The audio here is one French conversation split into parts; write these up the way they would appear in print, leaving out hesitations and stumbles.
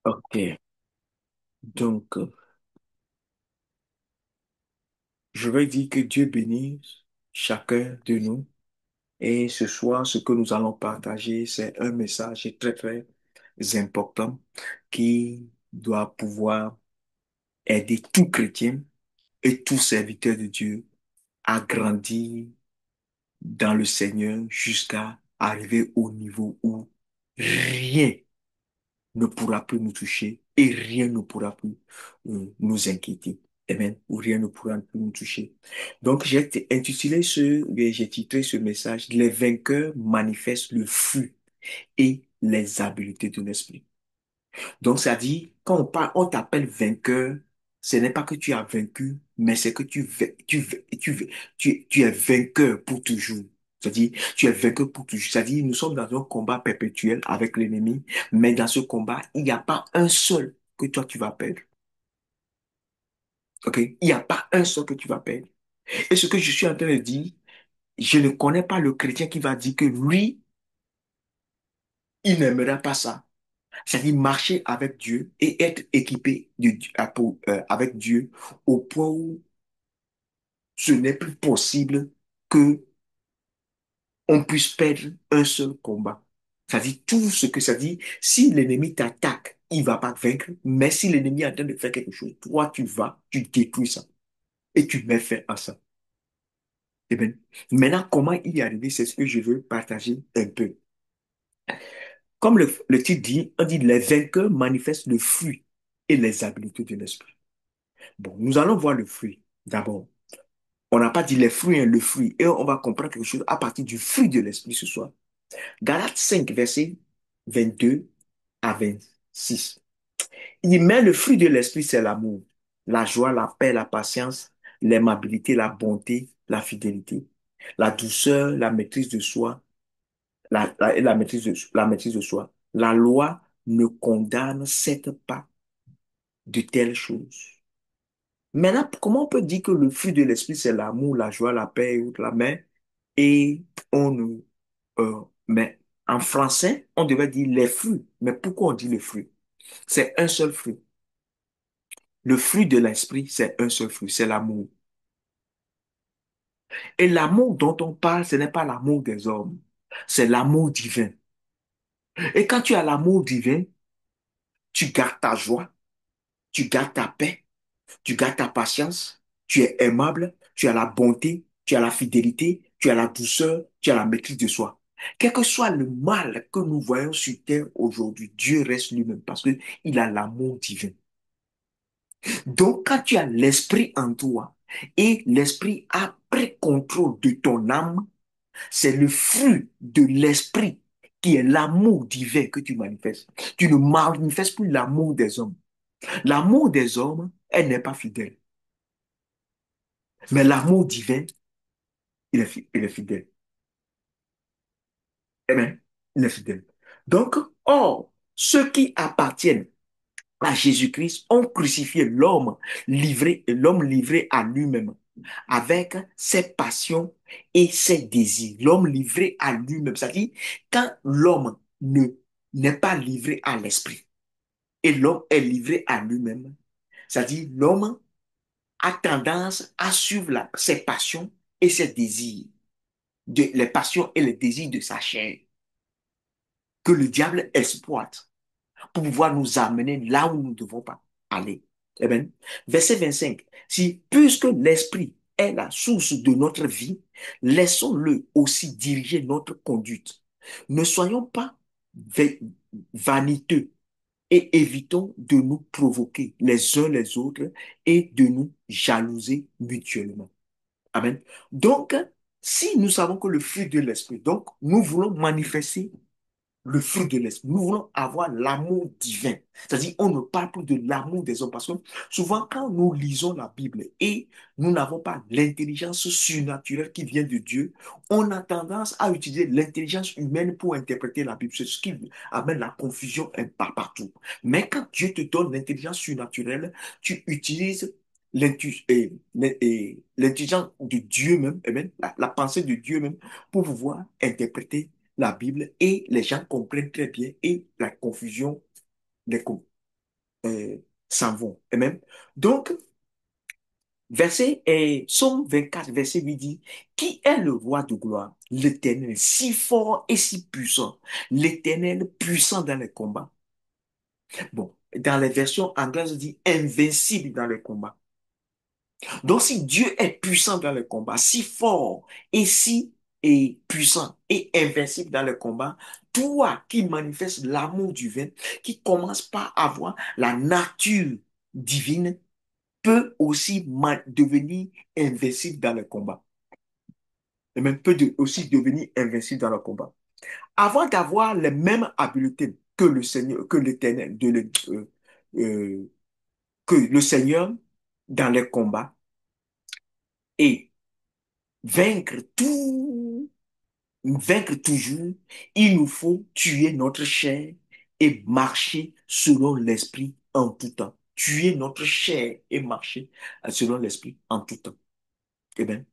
Ok, donc je vais dire que Dieu bénisse chacun de nous. Et ce soir, ce que nous allons partager, c'est un message très, très important qui doit pouvoir aider tout chrétien et tout serviteur de Dieu à grandir dans le Seigneur jusqu'à arriver au niveau où rien ne pourra plus nous toucher et rien ne pourra plus nous inquiéter. Amen. Ou rien ne pourra plus nous toucher. Donc, j'ai titré ce message, Les vainqueurs manifestent le fruit et les habiletés de l'esprit. Donc, ça dit, quand on parle, on t'appelle vainqueur, ce n'est pas que tu as vaincu, mais c'est que tu es vainqueur pour toujours. C'est-à-dire, tu es vainqueur pour toujours. C'est-à-dire, nous sommes dans un combat perpétuel avec l'ennemi, mais dans ce combat, il n'y a pas un seul que toi tu vas perdre. OK? Il n'y a pas un seul que tu vas perdre. Et ce que je suis en train de dire, je ne connais pas le chrétien qui va dire que lui, il n'aimera pas ça. C'est-à-dire marcher avec Dieu et être équipé avec Dieu au point où ce n'est plus possible que on puisse perdre un seul combat. C'est-à-dire tout ce que ça dit, si l'ennemi t'attaque, il va pas te vaincre, mais si l'ennemi est en train de faire quelque chose, toi tu vas, tu détruis ça et tu mets fin à ça. Eh bien, maintenant, comment y arriver, c'est ce que je veux partager un peu. Comme le titre dit, on dit les vainqueurs manifestent le fruit et les habiletés de l'esprit. Bon, nous allons voir le fruit d'abord. On n'a pas dit les fruits, hein, le fruit. Et on va comprendre quelque chose à partir du fruit de l'esprit ce soir. Galates 5, verset 22 à 26. Il dit, mais le fruit de l'esprit, c'est l'amour, la joie, la paix, la patience, l'aimabilité, la bonté, la fidélité, la douceur, la maîtrise de soi, la maîtrise de soi. La loi ne condamne certes pas de telles choses. Maintenant, comment on peut dire que le fruit de l'esprit, c'est l'amour, la joie, la paix et autres, la main, et on ne... mais en français, on devait dire les fruits. Mais pourquoi on dit le fruit? C'est un seul fruit. Le fruit de l'esprit, c'est un seul fruit, c'est l'amour. Et l'amour dont on parle, ce n'est pas l'amour des hommes, c'est l'amour divin. Et quand tu as l'amour divin, tu gardes ta joie, tu gardes ta paix, tu gardes ta patience, tu es aimable, tu as la bonté, tu as la fidélité, tu as la douceur, tu as la maîtrise de soi. Quel que soit le mal que nous voyons sur terre aujourd'hui, Dieu reste lui-même parce qu'il a l'amour divin. Donc, quand tu as l'esprit en toi et l'esprit a pris contrôle de ton âme, c'est le fruit de l'esprit qui est l'amour divin que tu manifestes. Tu ne manifestes plus l'amour des hommes. L'amour des hommes, elle n'est pas fidèle. Mais l'amour divin, il est fidèle. Amen. Il est fidèle. Donc, or, ceux qui appartiennent à Jésus-Christ ont crucifié l'homme livré à lui-même, avec ses passions et ses désirs. L'homme livré à lui-même. C'est-à-dire, quand l'homme ne n'est pas livré à l'esprit et l'homme est livré à lui-même, c'est-à-dire l'homme a tendance à suivre ses passions et ses désirs, les passions et les désirs de sa chair, que le diable exploite pour pouvoir nous amener là où nous ne devons pas aller. Eh bien, verset 25. Si, puisque l'esprit est la source de notre vie, laissons-le aussi diriger notre conduite. Ne soyons pas vaniteux et évitons de nous provoquer les uns les autres et de nous jalouser mutuellement. Amen. Donc, si nous savons que le fruit de l'esprit, donc nous voulons manifester le fruit de l'esprit. Nous voulons avoir l'amour divin. C'est-à-dire, on ne parle plus de l'amour des hommes parce que souvent, quand nous lisons la Bible et nous n'avons pas l'intelligence surnaturelle qui vient de Dieu, on a tendance à utiliser l'intelligence humaine pour interpréter la Bible. C'est ce qui amène la confusion un peu partout. Mais quand Dieu te donne l'intelligence surnaturelle, tu utilises l'intelligence de Dieu même, amen, la pensée de Dieu même, pour pouvoir interpréter la Bible et les gens comprennent très bien et la confusion les coupe. euh, s'en vont. Amen. Donc, Psaume 24, verset 8 dit, qui est le roi de gloire? L'Éternel, si fort et si puissant. L'Éternel, puissant dans les combats. Bon, dans les versions anglaises, on dit invincible dans les combats. Donc, si Dieu est puissant dans les combats, si fort et si puissant et invincible dans les combats, toi qui manifestes l'amour divin, qui commence par avoir la nature divine, peut aussi devenir invincible dans le combat. Et même aussi devenir invincible dans le combat. Avant d'avoir les mêmes habiletés que le Seigneur, que l'Éternel, euh, que le Seigneur dans les combats et vaincre tout, vaincre toujours, il nous faut tuer notre chair et marcher selon l'esprit en tout temps. Tuer notre chair et marcher selon l'esprit en tout temps. Eh bien,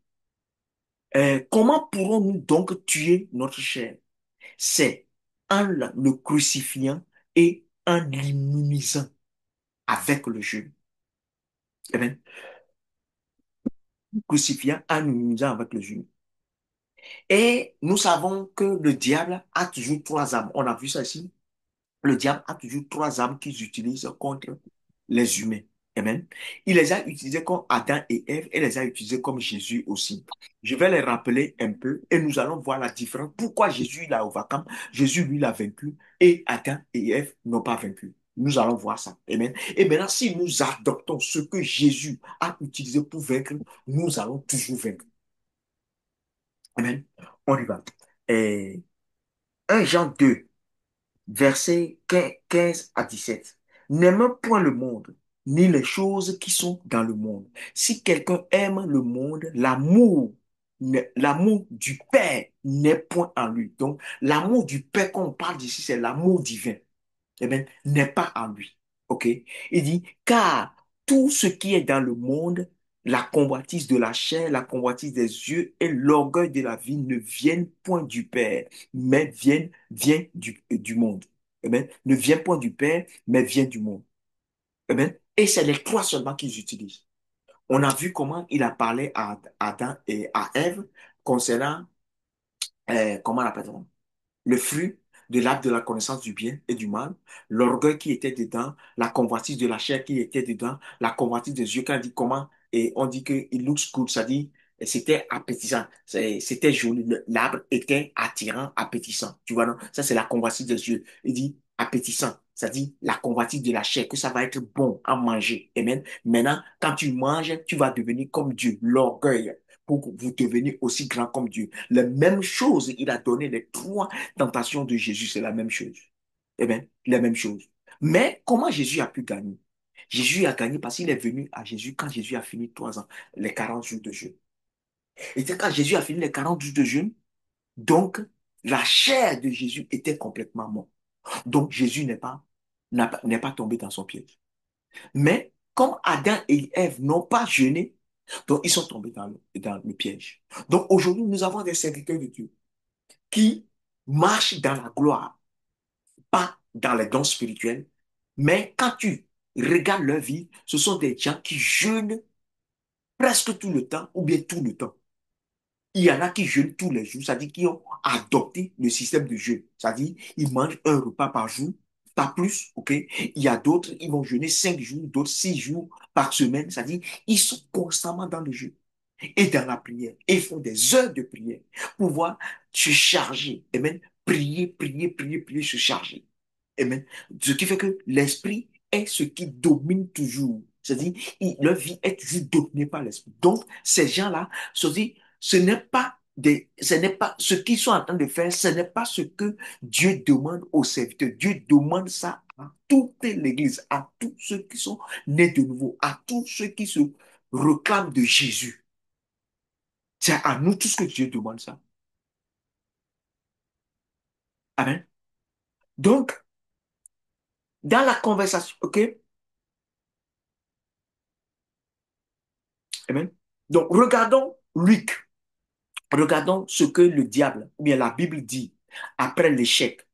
comment pourrons-nous donc tuer notre chair? C'est en le crucifiant et en l'immunisant avec le jeûne. Eh bien, crucifiant en l'immunisant avec le jeûne. Et nous savons que le diable a toujours trois armes. On a vu ça ici. Le diable a toujours trois armes qu'il utilise contre les humains. Amen. Il les a utilisées comme Adam et Ève et les a utilisées comme Jésus aussi. Je vais les rappeler un peu et nous allons voir la différence. Pourquoi Jésus l'a overcome, Jésus lui l'a vaincu et Adam et Ève n'ont pas vaincu. Nous allons voir ça. Amen. Et maintenant, si nous adoptons ce que Jésus a utilisé pour vaincre, nous allons toujours vaincre. Amen. On y va. Et 1 Jean 2, versets 15 à 17. N'aime point le monde, ni les choses qui sont dans le monde. Si quelqu'un aime le monde, l'amour du Père n'est point en lui. Donc, l'amour du Père, quand on parle d'ici, c'est l'amour divin eh bien, n'est pas en lui. OK? Il dit, car tout ce qui est dans le monde, la convoitise de la chair, la convoitise des yeux et l'orgueil de la vie ne viennent point du Père, mais vient du monde. Eh bien, ne vient point du Père, mais vient du monde. Eh bien, et c'est les trois seulement qu'ils utilisent. On a vu comment il a parlé à Adam et à Ève concernant, comment on appelle ça? Le fruit de l'arbre de la connaissance du bien et du mal, l'orgueil qui était dedans, la convoitise de la chair qui était dedans, la convoitise des yeux, quand on dit comment, et on dit que it looks good, ça dit, c'était appétissant, c'était joli, l'arbre était attirant, appétissant, tu vois, non? Ça, c'est la convoitise des yeux. Il dit appétissant, ça dit la convoitise de la chair, que ça va être bon à manger. Amen. Maintenant, quand tu manges, tu vas devenir comme Dieu, l'orgueil pour que vous deveniez aussi grand comme Dieu. La même chose, il a donné les trois tentations de Jésus, c'est la même chose. Eh bien, la même chose. Mais comment Jésus a pu gagner? Jésus a gagné parce qu'il est venu à Jésus quand Jésus a fini 3 ans, les 40 jours de jeûne. Et c'est quand Jésus a fini les 40 jours de jeûne, donc la chair de Jésus était complètement morte. Donc Jésus n'est pas tombé dans son piège. Mais comme Adam et Ève n'ont pas jeûné, donc ils sont tombés dans le piège. Donc aujourd'hui, nous avons des serviteurs de Dieu qui marchent dans la gloire, pas dans les dons spirituels, mais quand tu regardes leur vie, ce sont des gens qui jeûnent presque tout le temps ou bien tout le temps. Il y en a qui jeûnent tous les jours, c'est-à-dire qui ont adopté le système de jeûne. C'est-à-dire ils mangent un repas par jour, pas plus, ok? Il y a d'autres, ils vont jeûner 5 jours, d'autres 6 jours par semaine, c'est-à-dire ils sont constamment dans le jeûne et dans la prière. Et ils font des heures de prière pour pouvoir se charger et même prier, prier, prier, prier, se charger. Amen. Ce qui fait que l'esprit est ce qui domine toujours. C'est-à-dire, leur vie est toujours dominée par l'esprit. Donc, ces gens-là, ce n'est pas ce qu'ils sont en train de faire, ce n'est pas ce que Dieu demande aux serviteurs. Dieu demande ça à toute l'Église, à tous ceux qui sont nés de nouveau, à tous ceux qui se réclament de Jésus. C'est à nous tous que Dieu demande ça. Amen. Donc, dans la conversation, ok? Amen. Donc, regardons ce que le diable, ou bien la Bible dit après l'échec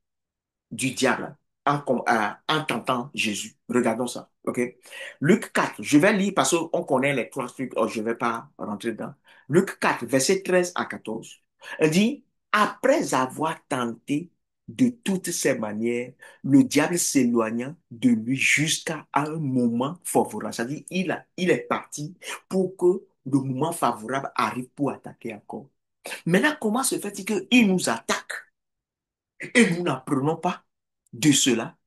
du diable. en tentant Jésus. Regardons ça. OK? Luc 4, je vais lire parce qu'on connaît les trois trucs, oh, je ne vais pas rentrer dedans. Luc 4, verset 13 à 14. Elle dit, après avoir tenté de toutes ces manières, le diable s'éloigna de lui jusqu'à un moment favorable. C'est-à-dire, il est parti pour que le moment favorable arrive pour attaquer encore. Maintenant, comment se fait-il qu'il nous attaque et nous n'apprenons pas de cela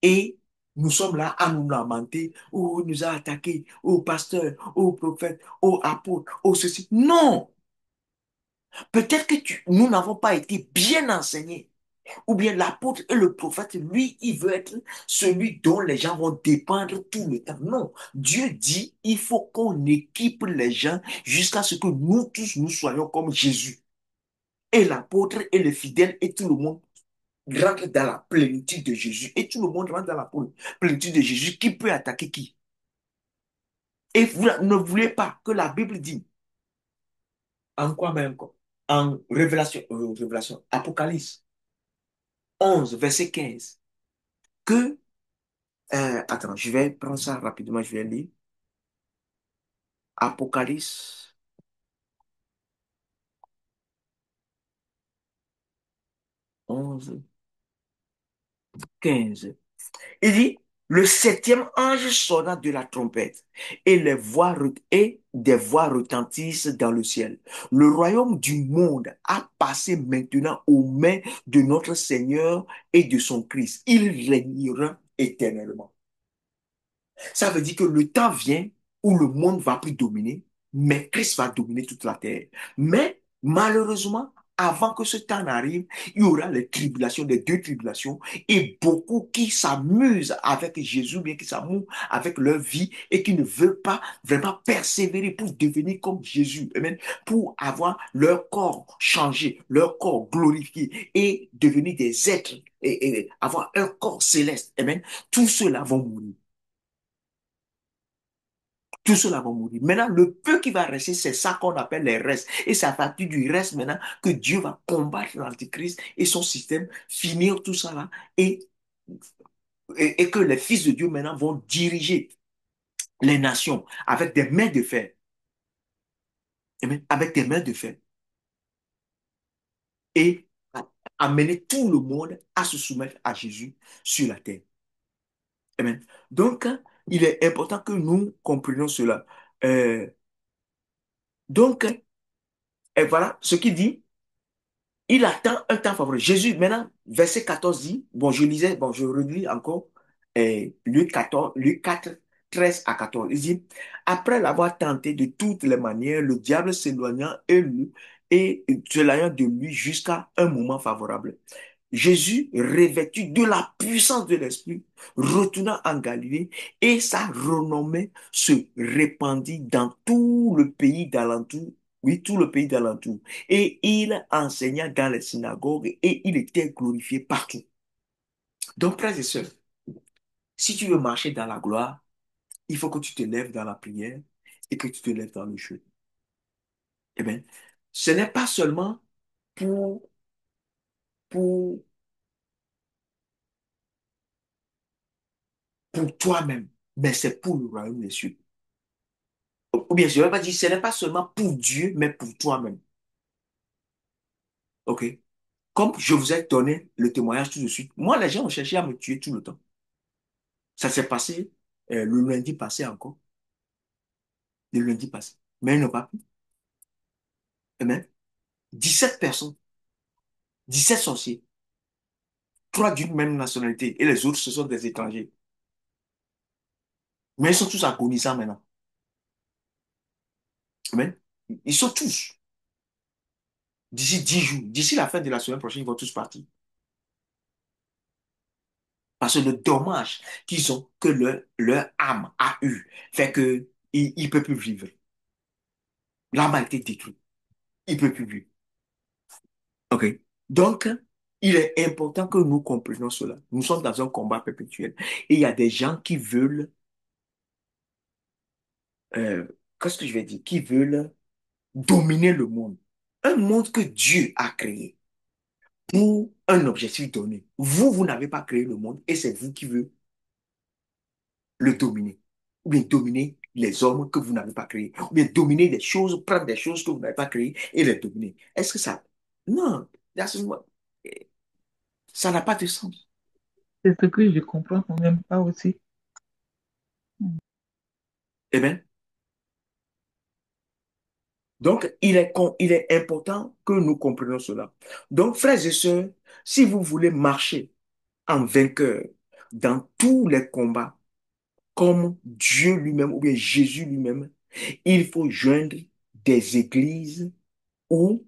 et nous sommes là à nous lamenter, oh, il nous a attaqué, oh, pasteur, oh, prophète, oh, apôtre, oh, ceci. Non, peut-être que nous n'avons pas été bien enseignés. Ou bien l'apôtre et le prophète, lui, il veut être celui dont les gens vont dépendre tout le temps. Non, Dieu dit, il faut qu'on équipe les gens jusqu'à ce que nous tous, nous soyons comme Jésus. Et l'apôtre et le fidèle et tout le monde rentre dans la plénitude de Jésus. Et tout le monde rentre dans la plénitude de Jésus. Qui peut attaquer qui? Et vous ne voulez pas que la Bible dit, en quoi même, quoi? En Révélation, Apocalypse 11 verset 15, que, attends, je vais prendre ça rapidement, je vais lire. Apocalypse 11 15. Il dit, le septième ange sonna de la trompette et, et des voix retentissent dans le ciel. Le royaume du monde a passé maintenant aux mains de notre Seigneur et de son Christ. Il régnera éternellement. Ça veut dire que le temps vient où le monde va plus dominer, mais Christ va dominer toute la terre. Mais malheureusement, avant que ce temps n'arrive, il y aura les tribulations, les deux tribulations, et beaucoup qui s'amusent avec Jésus, bien qui s'amusent avec leur vie et qui ne veulent pas vraiment persévérer pour devenir comme Jésus, amen, pour avoir leur corps changé, leur corps glorifié et devenir des êtres et avoir un corps céleste, amen. Tous ceux-là vont mourir. Tout cela va mourir. Maintenant, le peu qui va rester, c'est ça qu'on appelle les restes. Et c'est à partir du reste maintenant que Dieu va combattre l'Antichrist et son système, finir tout ça là, et que les fils de Dieu maintenant vont diriger les nations avec des mains de fer. Amen. Avec des mains de fer. Et amener tout le monde à se soumettre à Jésus sur la terre. Amen. Donc, il est important que nous comprenions cela. Euh, donc, et voilà ce qu'il dit. Il attend un temps favorable. Jésus, maintenant, verset 14 dit, bon, je lisais, bon, je relis encore, Luc 14, Luc 4, 13 à 14. Il dit, après l'avoir tenté de toutes les manières, le diable s'éloignant de lui jusqu'à un moment favorable. Jésus, revêtu de la puissance de l'Esprit, retourna en Galilée et sa renommée se répandit dans tout le pays d'alentour. Oui, tout le pays d'alentour. Et il enseigna dans les synagogues et il était glorifié partout. Donc, frères et sœurs, si tu veux marcher dans la gloire, il faut que tu te lèves dans la prière et que tu te lèves dans le jeûne. Eh bien, ce n'est pas seulement pour, pour, pour toi-même, mais c'est pour le royaume des cieux. Ou bien, je ne vais pas dire, ce n'est pas seulement pour Dieu, mais pour toi-même. OK? Comme je vous ai donné le témoignage tout de suite, moi, les gens ont cherché à me tuer tout le temps. Ça s'est passé le lundi passé encore. Le lundi passé. Mais ils n'ont pas pu. Et même 17 personnes, 17 sorciers, trois d'une même nationalité, et les autres, ce sont des étrangers. Mais ils sont tous agonisants maintenant. Amen. Ils sont tous. D'ici 10 jours, d'ici la fin de la semaine prochaine, ils vont tous partir. Parce que le dommage qu'ils ont, que leur âme a eu, fait que il ne peut plus vivre. L'âme a été détruite. Il ne peut plus vivre. OK? Donc, il est important que nous comprenions cela. Nous sommes dans un combat perpétuel. Et il y a des gens qui veulent, euh, qu'est-ce que je vais dire? Qui veulent dominer le monde. Un monde que Dieu a créé un objectif donné. Vous n'avez pas créé le monde et c'est vous qui veut le dominer. Ou bien dominer les hommes que vous n'avez pas créés. Ou bien dominer des choses, prendre des choses que vous n'avez pas créées et les dominer. Est-ce que ça... Non, ça n'a pas de sens. C'est ce que je comprends quand même pas aussi. Mm. Eh bien, donc il est important que nous comprenions cela. Donc, frères et sœurs, si vous voulez marcher en vainqueur dans tous les combats, comme Dieu lui-même ou bien Jésus lui-même, il faut joindre des églises où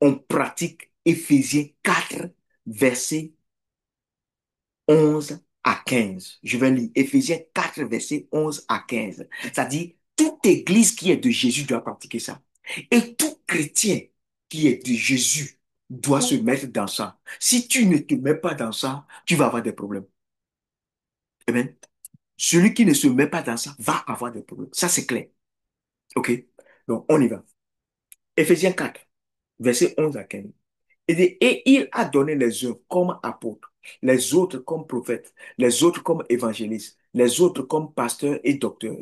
on pratique Éphésiens 4 versets 11 à 15. Je vais lire Éphésiens 4 versets 11 à 15. C'est-à-dire, toute église qui est de Jésus doit pratiquer ça. Et tout chrétien qui est de Jésus doit se mettre dans ça. Si tu ne te mets pas dans ça, tu vas avoir des problèmes. Amen. Celui qui ne se met pas dans ça va avoir des problèmes. Ça, c'est clair. OK? Donc, on y va. Éphésiens 4, versets 11 à 15. Et il a donné les uns comme apôtres, les autres comme prophètes, les autres comme évangélistes, les autres comme pasteurs et docteurs,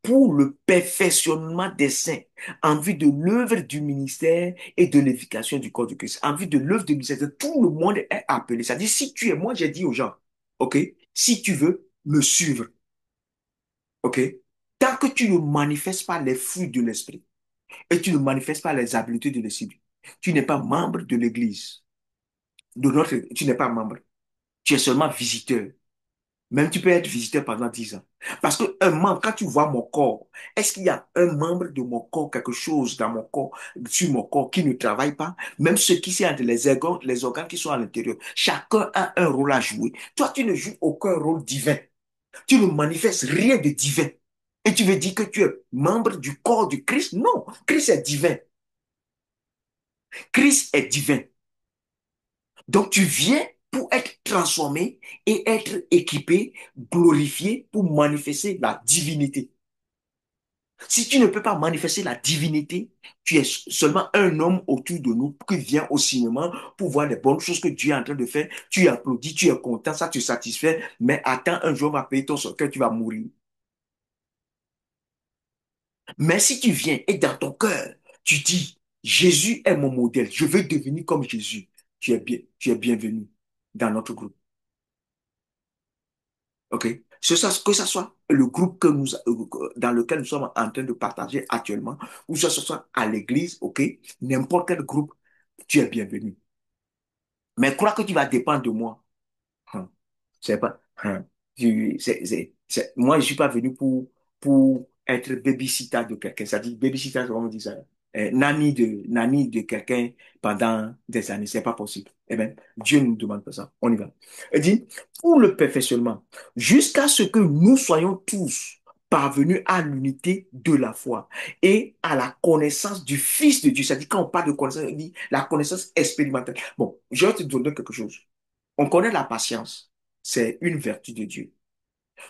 pour le perfectionnement des saints, en vue de l'œuvre du ministère et de l'éducation du corps de Christ. En vue de l'œuvre du ministère, tout le monde est appelé. C'est-à-dire, si tu es, moi j'ai dit aux gens, OK, si tu veux me suivre, OK, tant que tu ne manifestes pas les fruits de l'esprit et tu ne manifestes pas les habiletés de l'esprit, tu n'es pas membre de l'Église. Tu n'es pas membre. Tu es seulement visiteur. Même tu peux être visiteur pendant 10 ans. Parce que un membre, quand tu vois mon corps, est-ce qu'il y a un membre de mon corps, quelque chose dans mon corps, sur mon corps, qui ne travaille pas? Même ceux qui sont entre les organes qui sont à l'intérieur, chacun a un rôle à jouer. Toi, tu ne joues aucun rôle divin. Tu ne manifestes rien de divin. Et tu veux dire que tu es membre du corps du Christ? Non, Christ est divin. Christ est divin. Donc tu viens pour être transformé et être équipé, glorifié pour manifester la divinité. Si tu ne peux pas manifester la divinité, tu es seulement un homme autour de nous qui vient au cinéma pour voir les bonnes choses que Dieu est en train de faire. Tu applaudis, tu es content, ça te satisfait, mais attends, un jour on va payer ton cercueil, tu vas mourir. Mais si tu viens et dans ton cœur, tu dis, Jésus est mon modèle, je veux devenir comme Jésus, tu es bienvenu dans notre groupe. OK? Que ce soit le groupe dans lequel nous sommes en train de partager actuellement, ou que ce soit à l'église, OK? N'importe quel groupe, tu es bienvenu. Mais crois que tu vas dépendre de moi. Hum. C'est pas. Moi, je suis pas venu pour être babysitter de quelqu'un. Ça dit babysitter, comment on dit ça? Nanny de quelqu'un pendant des années. C'est pas possible. Eh bien, Dieu ne nous demande pas ça. On y va. Il dit, pour le perfectionnement, jusqu'à ce que nous soyons tous parvenus à l'unité de la foi et à la connaissance du Fils de Dieu. C'est-à-dire, quand on parle de connaissance, on dit la connaissance expérimentale. Bon, je vais te donner quelque chose. On connaît la patience. C'est une vertu de Dieu.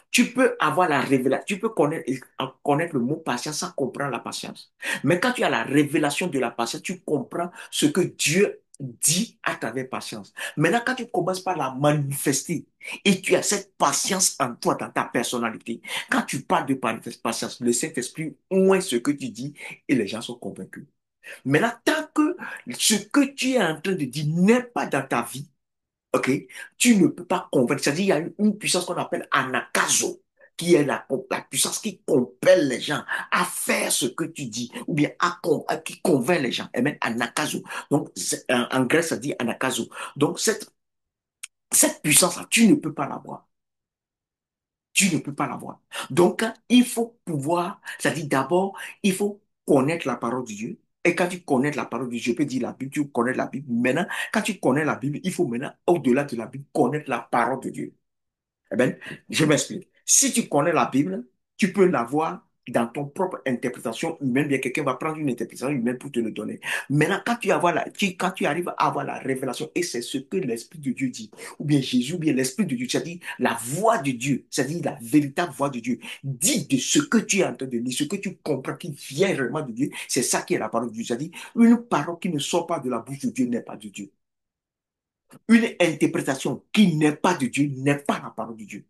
Tu peux avoir la révélation, tu peux connaître le mot patience sans comprendre la patience. Mais quand tu as la révélation de la patience, tu comprends ce que Dieu dit à travers patience. Maintenant, quand tu commences par la manifester et tu as cette patience en toi, dans ta personnalité, quand tu parles de patience, le Saint-Esprit oint ce que tu dis et les gens sont convaincus. Maintenant, tant que ce que tu es en train de dire n'est pas dans ta vie, OK? Tu ne peux pas convaincre. C'est-à-dire, il y a une puissance qu'on appelle anakazo, qui est la puissance qui compelle les gens à faire ce que tu dis, ou bien qui convainc les gens. Et même anakazo. Donc, en grec, ça dit anakazo. Donc, cette puissance-là, tu ne peux pas l'avoir. Tu ne peux pas l'avoir. Donc, il faut pouvoir, c'est-à-dire d'abord, il faut connaître la parole de Dieu. Et quand tu connais la parole de Dieu, je peux dire la Bible, tu connais la Bible. Maintenant, quand tu connais la Bible, il faut maintenant, au-delà de la Bible, connaître la parole de Dieu. Eh bien, je m'explique. Si tu connais la Bible, tu peux l'avoir dans ton propre interprétation humaine, bien quelqu'un va prendre une interprétation humaine pour te le donner. Maintenant, quand tu arrives à avoir la révélation, et c'est ce que l'Esprit de Dieu dit, ou bien Jésus, ou bien l'Esprit de Dieu, c'est-à-dire la voix de Dieu, c'est-à-dire la véritable voix de Dieu, dit de ce que tu es en train de lire, ce que tu comprends qui vient réellement de Dieu, c'est ça qui est la parole de Dieu. C'est-à-dire une parole qui ne sort pas de la bouche de Dieu n'est pas de Dieu. Une interprétation qui n'est pas de Dieu n'est pas la parole de Dieu.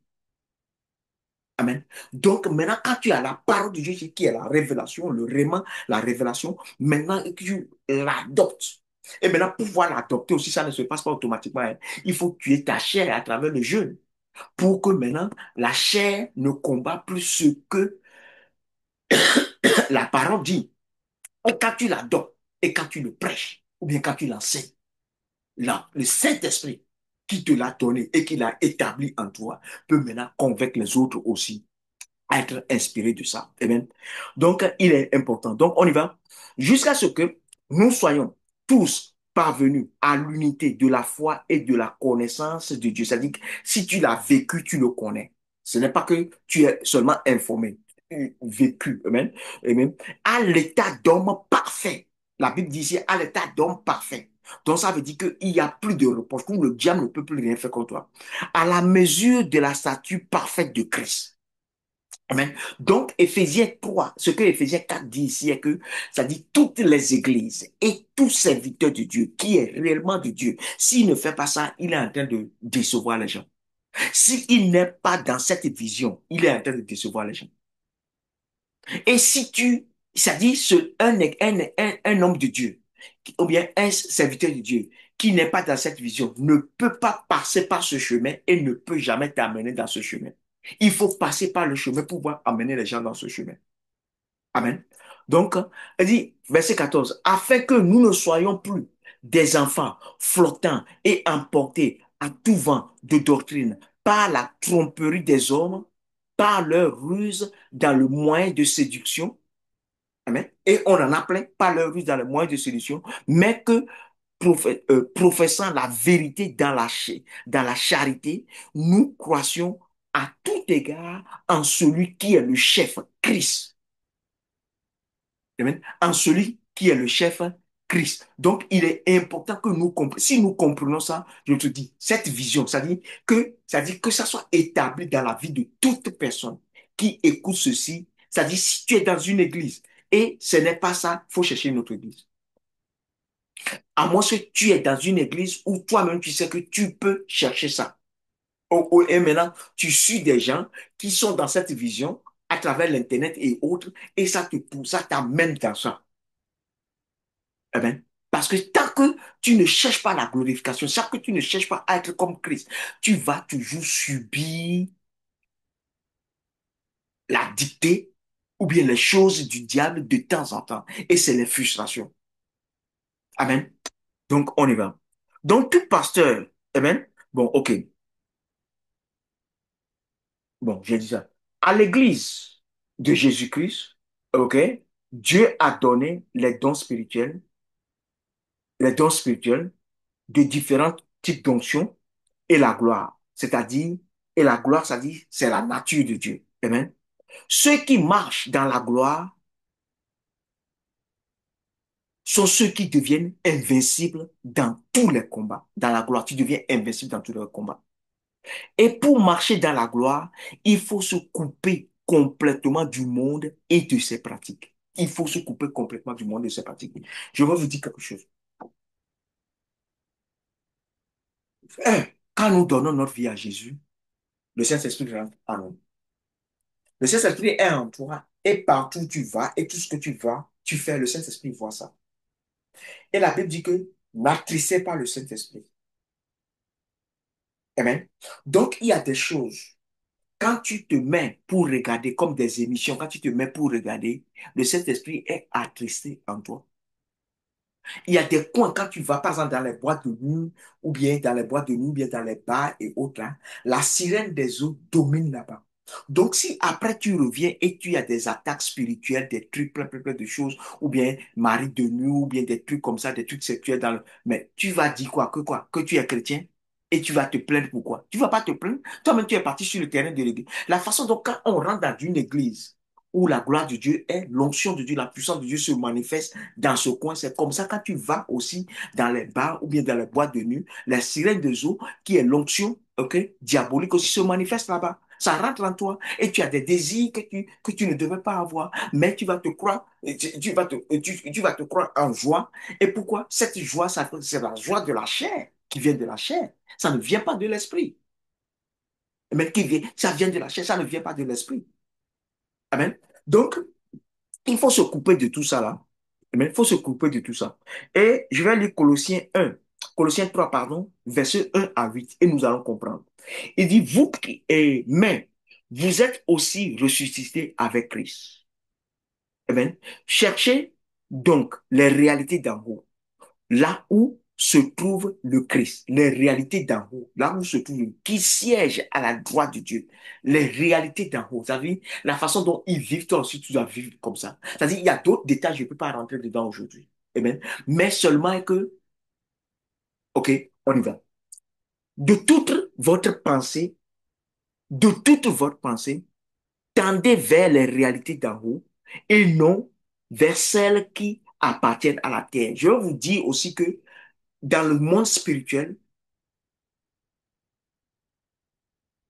Amen. Donc maintenant, quand tu as la parole de Dieu qui est la révélation, le réman, la révélation, maintenant tu l'adoptes. Et maintenant, pour pouvoir l'adopter aussi, ça ne se passe pas automatiquement, hein. Il faut que tu aies ta chair à travers le jeûne pour que maintenant la chair ne combat plus ce que la parole dit. Et quand tu l'adoptes et quand tu le prêches, ou bien quand tu l'enseignes, là, le Saint-Esprit qui te l'a donné et qui l'a établi en toi peut maintenant convaincre les autres aussi à être inspiré de ça. Amen. Donc, il est important. Donc, on y va jusqu'à ce que nous soyons tous parvenus à l'unité de la foi et de la connaissance de Dieu. C'est-à-dire que si tu l'as vécu, tu le connais. Ce n'est pas que tu es seulement informé, vécu. Amen. Amen. À l'état d'homme parfait. La Bible dit ici, à l'état d'homme parfait. Donc, ça veut dire qu'il n'y a plus de reproche, où le diable ne peut plus rien faire contre toi. À la mesure de la stature parfaite de Christ. Amen. Donc, Éphésiens 3, ce que Éphésiens 4 dit ici est que ça dit toutes les églises et tous serviteurs de Dieu, qui est réellement de Dieu, s'il ne fait pas ça, il est en train de décevoir les gens. S'il n'est pas dans cette vision, il est en train de décevoir les gens. Et si tu, ça dit un homme de Dieu, ou bien un serviteur de Dieu, qui n'est pas dans cette vision, ne peut pas passer par ce chemin et ne peut jamais t'amener dans ce chemin. Il faut passer par le chemin pour pouvoir amener les gens dans ce chemin. Amen. Donc, elle dit, verset 14, afin que nous ne soyons plus des enfants flottants et emportés à tout vent de doctrine par la tromperie des hommes, par leur ruse dans le moyen de séduction. Amen. Et on en a plein, par leur ruse dans le moyen de séduction, mais que professant la vérité dans la charité, nous croissions à tout égard en celui qui est le chef, Christ. Amen. En celui qui est le chef, Christ. Donc, il est important que nous comprenions. Si nous comprenons ça, je te dis, cette vision, ça dit que ça soit établi dans la vie de toute personne qui écoute ceci. Ça dit, si tu es dans une église et ce n'est pas ça, il faut chercher une autre église. À moins que tu es dans une église où toi-même tu sais que tu peux chercher ça. Et maintenant, tu suis des gens qui sont dans cette vision à travers l'Internet et autres, et ça te pousse, ça t'amène dans ça. Eh bien, parce que tant que tu ne cherches pas la glorification, tant que tu ne cherches pas à être comme Christ, tu vas toujours subir la dictée ou bien les choses du diable de temps en temps. Et c'est les frustrations. Amen. Donc, on y va. Donc, tout pasteur, amen. Bon, ok. Bon, j'ai dit ça. À l'église de Jésus-Christ, ok, Dieu a donné les dons spirituels de différents types d'onctions et la gloire. C'est-à-dire, et la gloire, c'est-à-dire, c'est la nature de Dieu. Amen. Ceux qui marchent dans la gloire sont ceux qui deviennent invincibles dans tous les combats. Dans la gloire, tu deviens invincible dans tous les combats. Et pour marcher dans la gloire, il faut se couper complètement du monde et de ses pratiques. Il faut se couper complètement du monde et de ses pratiques. Je vais vous dire quelque chose. Quand nous donnons notre vie à Jésus, le Saint-Esprit rentre en nous. Le Saint-Esprit est en toi et partout où tu vas et tout ce que tu vas, tu fais, le Saint-Esprit voit ça. Et la Bible dit que n'attristez pas le Saint-Esprit. Amen. Donc, il y a des choses. Quand tu te mets pour regarder comme des émissions, quand tu te mets pour regarder, le Saint-Esprit est attristé en toi. Il y a des coins, quand tu vas, par exemple, dans les boîtes de nuit, ou bien dans les boîtes de nuit, ou bien dans les bars et autres, là, la sirène des eaux domine là-bas. Donc, si après tu reviens et tu as des attaques spirituelles, des trucs, plein de choses, ou bien mari de nuit, ou bien des trucs comme ça, des trucs sexuels dans le... Mais tu vas dire quoi? Que tu es chrétien et tu vas te plaindre pourquoi? Tu vas pas te plaindre. Toi-même, tu es parti sur le terrain de l'église. La façon dont quand on rentre dans une église où la gloire de Dieu est, l'onction de Dieu, la puissance de Dieu se manifeste dans ce coin. C'est comme ça quand tu vas aussi dans les bars ou bien dans les boîtes de nuit, la sirène des eaux, qui est l'onction, ok, diabolique aussi se manifeste là-bas. Ça rentre en toi et tu as des désirs que tu ne devais pas avoir, mais tu vas te croire, tu vas te croire en joie. Et pourquoi? Cette joie, c'est la joie de la chair. qui vient de la chair. Ça ne vient pas de l'esprit. Mais ça vient de la chair, ça ne vient pas de l'esprit. Amen. Donc, il faut se couper de tout ça là. Amen. Il faut se couper de tout ça. Et je vais lire Colossiens 3, pardon, versets 1 à 8, et nous allons comprendre. Il dit, mais vous êtes aussi ressuscités avec Christ. Amen. Cherchez donc les réalités d'en haut, là où se trouve le Christ, les réalités d'en haut, là où se trouve, qui siège à la droite de Dieu, les réalités d'en haut. Vous savez, la façon dont ils vivent, toi aussi, tu dois vivre comme ça. C'est-à-dire, il y a d'autres détails, je ne peux pas rentrer dedans aujourd'hui. Amen. Mais seulement que, OK, on y va. De toute votre pensée, de toute votre pensée, tendez vers les réalités d'en haut et non vers celles qui appartiennent à la terre. Je vais vous dire aussi que dans le monde spirituel,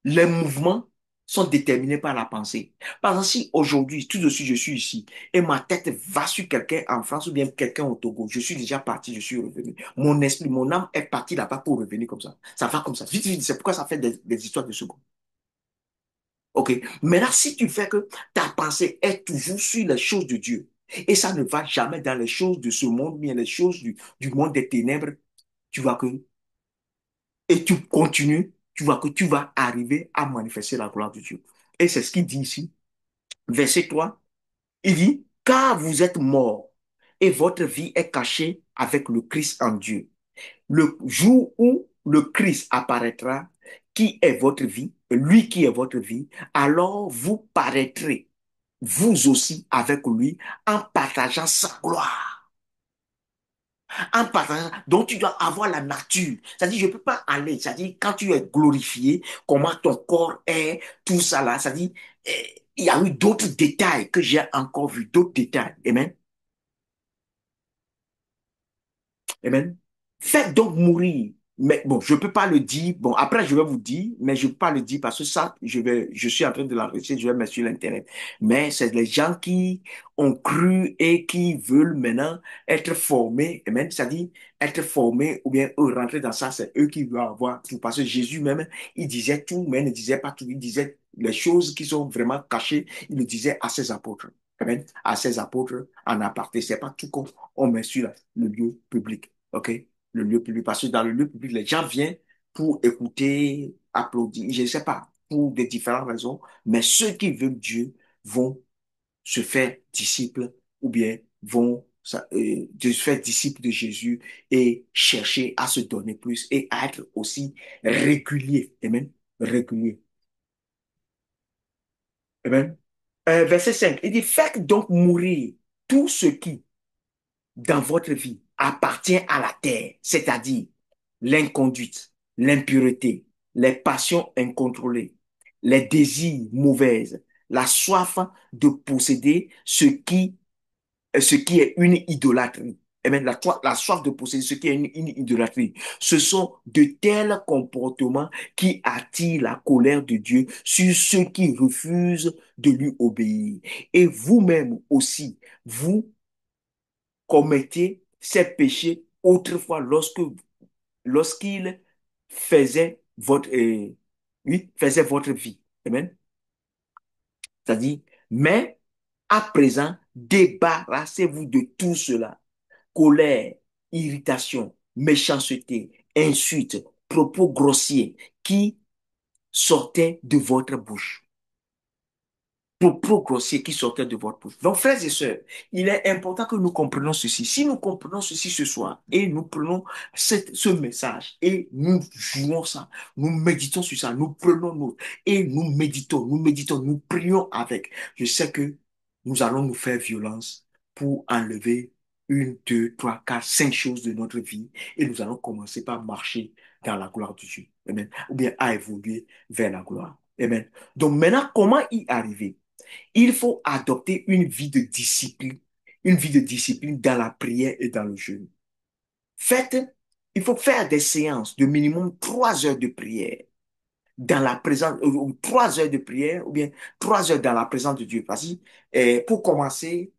les mouvements sont déterminés par la pensée. Par exemple, si aujourd'hui, tout de suite, je suis ici et ma tête va sur quelqu'un en France ou bien quelqu'un au Togo, je suis déjà parti, je suis revenu. Mon esprit, mon âme est partie là-bas pour revenir comme ça. Ça va comme ça. Vite, vite, c'est pourquoi ça fait des histoires de secondes. OK. Maintenant, si tu fais que ta pensée est toujours sur les choses de Dieu et ça ne va jamais dans les choses de ce monde, bien les choses du monde des ténèbres, tu vois que, et tu continues, tu vois que tu vas arriver à manifester la gloire de Dieu. Et c'est ce qu'il dit ici, verset 3. Il dit, car vous êtes morts et votre vie est cachée avec le Christ en Dieu. Le jour où le Christ apparaîtra, qui est votre vie, lui qui est votre vie, alors vous paraîtrez, vous aussi, avec lui, en partageant sa gloire. En partageant, donc tu dois avoir la nature. C'est-à-dire, je ne peux pas aller. C'est-à-dire, quand tu es glorifié, comment ton corps est, tout ça là. C'est-à-dire, il y a eu d'autres détails que j'ai encore vus, d'autres détails. Amen. Amen. Faites donc mourir. Mais bon, je ne peux pas le dire. Bon, après, je vais vous dire, mais je ne peux pas le dire parce que ça, je suis en train de l'enregistrer, je vais mettre sur l'Internet. Mais c'est les gens qui ont cru et qui veulent maintenant être formés. Amen. C'est-à-dire, être formés ou bien eux rentrer dans ça, c'est eux qui vont avoir tout. Parce que Jésus même, il disait tout, mais il ne disait pas tout. Il disait les choses qui sont vraiment cachées, il le disait à ses apôtres. Amen. À ses apôtres en aparté. C'est pas tout qu'on met sur le lieu public. OK? Le lieu public. Parce que dans le lieu public, les gens viennent pour écouter, applaudir, je ne sais pas, pour des différentes raisons, mais ceux qui veulent Dieu vont se faire disciples ou bien vont se faire disciples de Jésus et chercher à se donner plus et à être aussi réguliers. Amen. Réguliers. Amen. Verset 5, il dit, faites donc mourir tout ce qui dans votre vie appartient à la terre, c'est-à-dire l'inconduite, l'impureté, les passions incontrôlées, les désirs mauvaises, la soif de posséder ce qui est une idolâtrie. Et même la soif de posséder ce qui est une idolâtrie. Ce sont de tels comportements qui attirent la colère de Dieu sur ceux qui refusent de lui obéir. Et vous-même aussi, vous commettiez ces péchés autrefois lorsqu'il faisait oui, faisait votre vie. Amen. C'est-à-dire, mais à présent, débarrassez-vous de tout cela. Colère, irritation, méchanceté, insultes, propos grossiers qui sortaient de votre bouche. Propos grossiers qui sortaient de votre bouche. Donc, frères et sœurs, il est important que nous comprenions ceci. Si nous comprenons ceci ce soir et nous prenons ce message et nous jouons ça, nous méditons sur ça, nous prenons note et nous méditons, nous prions avec. Je sais que nous allons nous faire violence pour enlever une, deux, trois, quatre, cinq choses de notre vie et nous allons commencer par marcher dans la gloire de Dieu. Amen. Ou bien à évoluer vers la gloire. Amen. Donc maintenant, comment y arriver? Il faut adopter une vie de discipline dans la prière et dans le jeûne. Faites, il faut faire des séances de minimum 3 heures de prière dans la présence, ou 3 heures de prière, ou bien 3 heures dans la présence de Dieu. Parce que, pour commencer,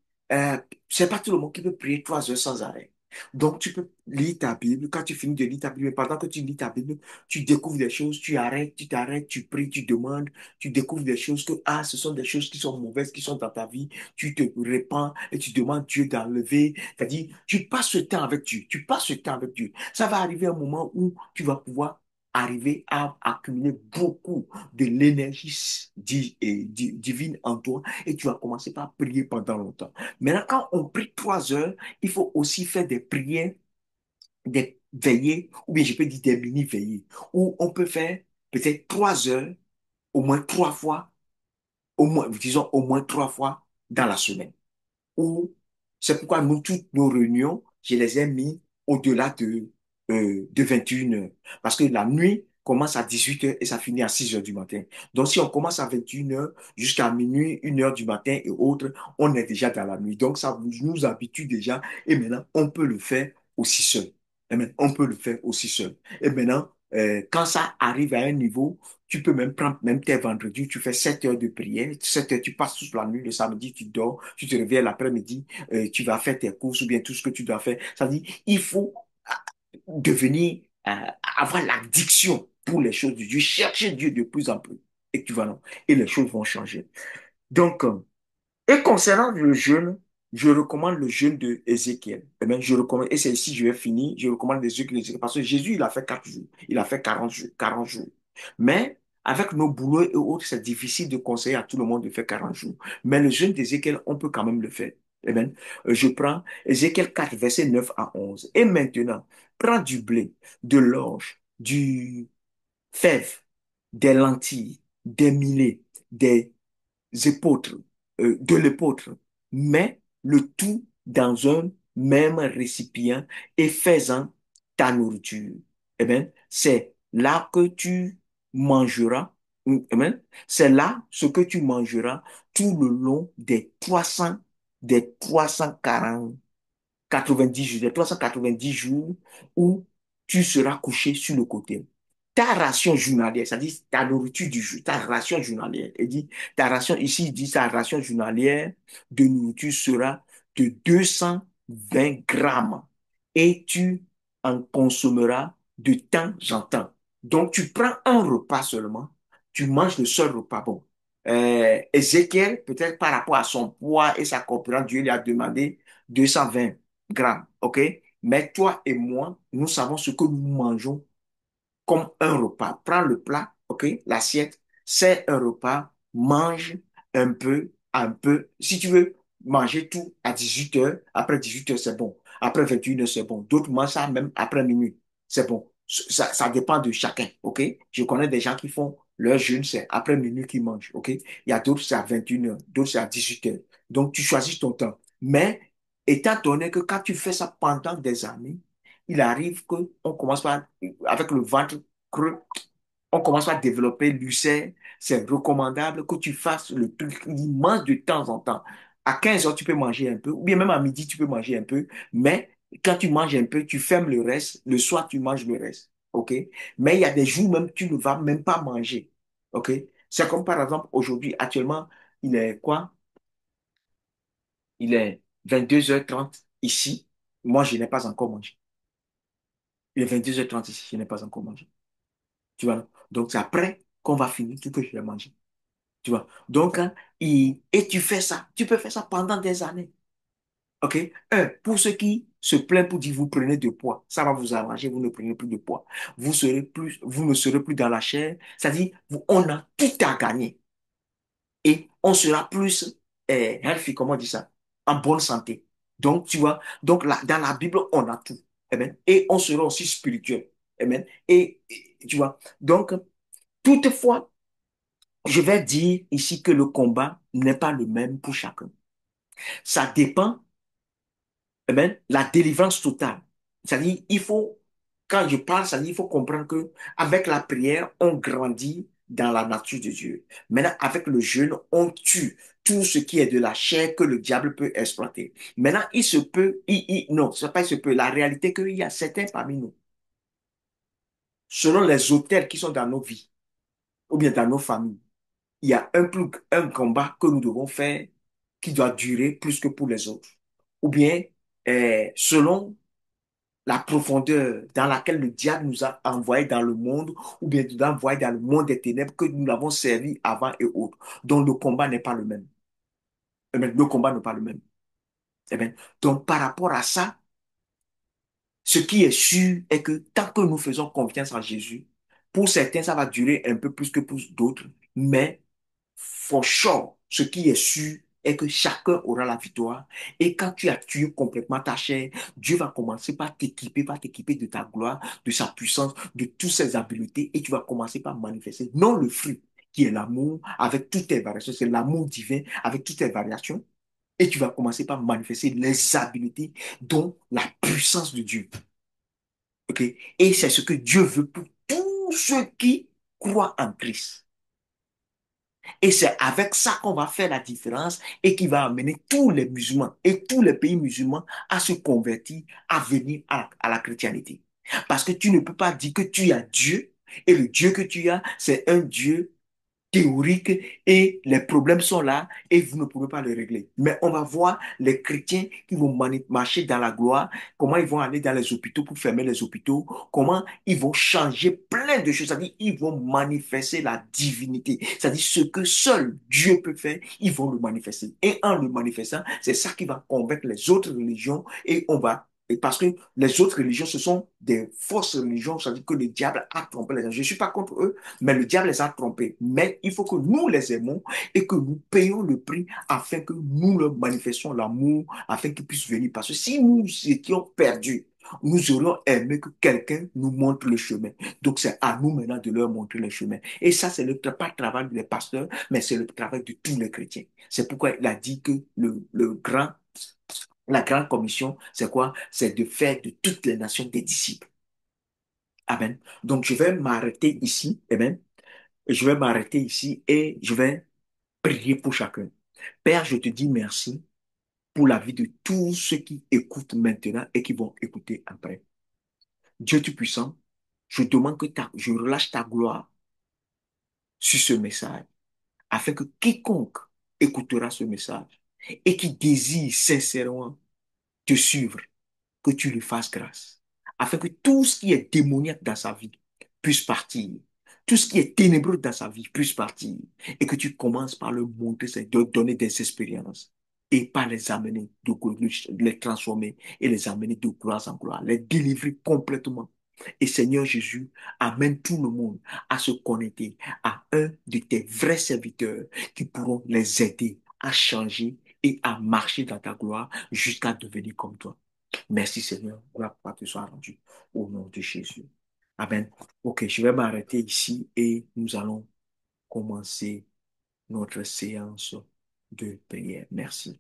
c'est pas tout le monde qui peut prier 3 heures sans arrêt. Donc, tu peux lire ta Bible. Quand tu finis de lire ta Bible, pendant que tu lis ta Bible, tu découvres des choses, tu arrêtes, tu t'arrêtes, tu pries, tu demandes, tu découvres des choses que, ah, ce sont des choses qui sont mauvaises, qui sont dans ta vie. Tu te répands et tu demandes Dieu d'enlever. C'est-à-dire, tu passes ce temps avec Dieu. Tu passes ce temps avec Dieu. Ça va arriver un moment où tu vas pouvoir arriver à accumuler beaucoup de l'énergie divine en toi et tu vas commencer par prier pendant longtemps. Maintenant, quand on prie 3 heures, il faut aussi faire des prières, des veillées, ou bien je peux dire des mini-veillées, où on peut faire peut-être 3 heures, au moins 3 fois, au moins, disons au moins 3 fois dans la semaine. Ou c'est pourquoi nous, toutes nos réunions, je les ai mis au-delà de 21 heures. Parce que la nuit commence à 18 heures et ça finit à 6 heures du matin. Donc, si on commence à 21 heures jusqu'à minuit, 1 heure du matin et autres, on est déjà dans la nuit. Donc, ça nous habitue déjà et maintenant, on peut le faire aussi seul. Et maintenant, on peut le faire aussi seul. Et maintenant, quand ça arrive à un niveau, tu peux même prendre même tes vendredis, tu fais 7 heures de prière, 7 heures, tu passes toute la nuit, le samedi, tu dors, tu te réveilles l'après-midi, tu vas faire tes courses ou bien tout ce que tu dois faire. Ça dit, il faut devenir, avoir l'addiction pour les choses de Dieu, chercher Dieu de plus en plus. Et tu vas non. Et les choses vont changer. Donc, et concernant le jeûne, je recommande le jeûne de Ézéchiel. Eh bien, je recommande, et c'est ici que je vais finir, je recommande le jeûne de Ézéchiel parce que Jésus, il a fait 4 jours, il a fait 40 jours, 40 jours. Mais avec nos boulots et autres, c'est difficile de conseiller à tout le monde de faire 40 jours. Mais le jeûne d'Ézéchiel, on peut quand même le faire. Eh bien, je prends Ézéchiel 4, verset 9 à 11. Et maintenant, prends du blé, de l'orge, du fève, des lentilles, des millets, des épeautres, de l'épeautre, mets le tout dans un même récipient et fais-en ta nourriture. Eh bien, c'est là que tu mangeras, eh bien, c'est là ce que tu mangeras tout le long des 340 90 jours, les 390 jours où tu seras couché sur le côté. Ta ration journalière, c'est-à-dire ta nourriture du jour, ta ration journalière, elle dit, ta ration, ici, il dit ta ration journalière de nourriture sera de 220 grammes et tu en consommeras de temps en temps. Donc, tu prends un repas seulement, tu manges le seul repas. Bon, Ézéchiel, peut-être par rapport à son poids et sa corpulence, Dieu lui a demandé 220 grammes, OK? Mais toi et moi, nous savons ce que nous mangeons comme un repas. Prends le plat, OK? L'assiette, c'est un repas. Mange un peu. Si tu veux manger tout à 18 heures, après 18 heures, c'est bon. Après 21 heures, c'est bon. D'autres mangent ça même après minuit. C'est bon. Ça dépend de chacun, OK? Je connais des gens qui font leur jeûne, c'est après minuit qu'ils mangent, OK? Il y a d'autres, c'est à 21 heures, d'autres, c'est à 18 heures. Donc, tu choisis ton temps. Mais, étant donné que quand tu fais ça pendant des années, il arrive qu'on commence par, avec le ventre creux, on commence à développer l'ulcère. C'est recommandable que tu fasses le truc immense de temps en temps. À 15 heures, tu peux manger un peu, ou bien même à midi, tu peux manger un peu, mais quand tu manges un peu, tu fermes le reste. Le soir, tu manges le reste. OK? Mais il y a des jours même, tu ne vas même pas manger. OK? C'est comme par exemple aujourd'hui, actuellement, il est quoi? Il est 22h30 ici. Moi, je n'ai pas encore mangé. Il est 22h30 ici, je n'ai pas encore mangé. Tu vois? Donc, c'est après qu'on va finir tout que je vais manger. Tu vois? Donc, hein, et tu fais ça. Tu peux faire ça pendant des années. OK? Pour ceux qui se plaignent pour dire vous prenez de poids, ça va vous arranger, vous ne prenez plus de poids. Vous ne serez plus dans la chair. C'est-à-dire, on a tout à gagner. Et on sera plus healthy, comment on dit ça? En bonne santé. Donc, tu vois, donc là, dans la Bible, on a tout. Amen. Et on sera aussi spirituel. Amen. Tu vois, donc, toutefois, je vais dire ici que le combat n'est pas le même pour chacun. Ça dépend, la délivrance totale. C'est-à-dire, il faut, quand je parle, c'est-à-dire, il faut comprendre que avec la prière, on grandit dans la nature de Dieu. Maintenant, avec le jeûne, on tue tout ce qui est de la chair que le diable peut exploiter. Maintenant, il se peut, non, c'est pas il se peut, la réalité qu'il y a certains parmi nous, selon les autels qui sont dans nos vies, ou bien dans nos familles, il y a un combat que nous devons faire qui doit durer plus que pour les autres. Ou bien, selon la profondeur dans laquelle le diable nous a envoyés dans le monde, ou bien nous a envoyés dans le monde des ténèbres que nous l'avons servi avant et autres. Donc le combat n'est pas le même. Le combat n'est pas le même. Eh bien, donc par rapport à ça, ce qui est sûr est que tant que nous faisons confiance en Jésus, pour certains, ça va durer un peu plus que pour d'autres, mais for sure, ce qui est sûr est que chacun aura la victoire. Et quand tu as tué complètement ta chair, Dieu va t'équiper de ta gloire, de sa puissance, de toutes ses habiletés, et tu vas commencer par manifester, non le fruit, qui est l'amour, avec toutes tes variations, c'est l'amour divin, avec toutes tes variations, et tu vas commencer par manifester les habiletés, dont la puissance de Dieu. OK? Et c'est ce que Dieu veut pour tous ceux qui croient en Christ. Et c'est avec ça qu'on va faire la différence et qui va amener tous les musulmans et tous les pays musulmans à se convertir, à venir à la chrétienté. Parce que tu ne peux pas dire que tu as Dieu et le Dieu que tu as, c'est un Dieu théorique et les problèmes sont là et vous ne pouvez pas les régler. Mais on va voir les chrétiens qui vont marcher dans la gloire, comment ils vont aller dans les hôpitaux pour fermer les hôpitaux, comment ils vont changer plein de choses, c'est-à-dire ils vont manifester la divinité, c'est-à-dire ce que seul Dieu peut faire, ils vont le manifester. Et en le manifestant, c'est ça qui va convaincre les autres religions et on va et parce que les autres religions, ce sont des fausses religions, c'est-à-dire que le diable a trompé les gens. Je ne suis pas contre eux, mais le diable les a trompés. Mais il faut que nous les aimons et que nous payons le prix afin que nous leur manifestions l'amour, afin qu'ils puissent venir. Parce que si nous étions perdus, nous aurions aimé que quelqu'un nous montre le chemin. Donc c'est à nous maintenant de leur montrer le chemin. Et ça, c'est pas le travail des pasteurs, mais c'est le travail de tous les chrétiens. C'est pourquoi il a dit que la grande commission, c'est quoi? C'est de faire de toutes les nations des disciples. Amen. Donc je vais m'arrêter ici. Amen. Je vais m'arrêter ici et je vais prier pour chacun. Père, je te dis merci pour la vie de tous ceux qui écoutent maintenant et qui vont écouter après. Dieu Tout-Puissant, je demande que je relâche ta gloire sur ce message, afin que quiconque écoutera ce message et qui désire sincèrement te suivre, que tu lui fasses grâce, afin que tout ce qui est démoniaque dans sa vie puisse partir. Tout ce qui est ténébreux dans sa vie puisse partir. Et que tu commences par le montrer, c'est de donner des expériences. Et par les amener, les transformer et les amener de gloire en gloire, les délivrer complètement. Et Seigneur Jésus, amène tout le monde à se connecter à un de tes vrais serviteurs qui pourront les aider à changer et à marcher dans ta gloire jusqu'à devenir comme toi. Merci Seigneur, gloire à te soit rendue au nom de Jésus. Amen. Ok, je vais m'arrêter ici et nous allons commencer notre séance de prière. Merci.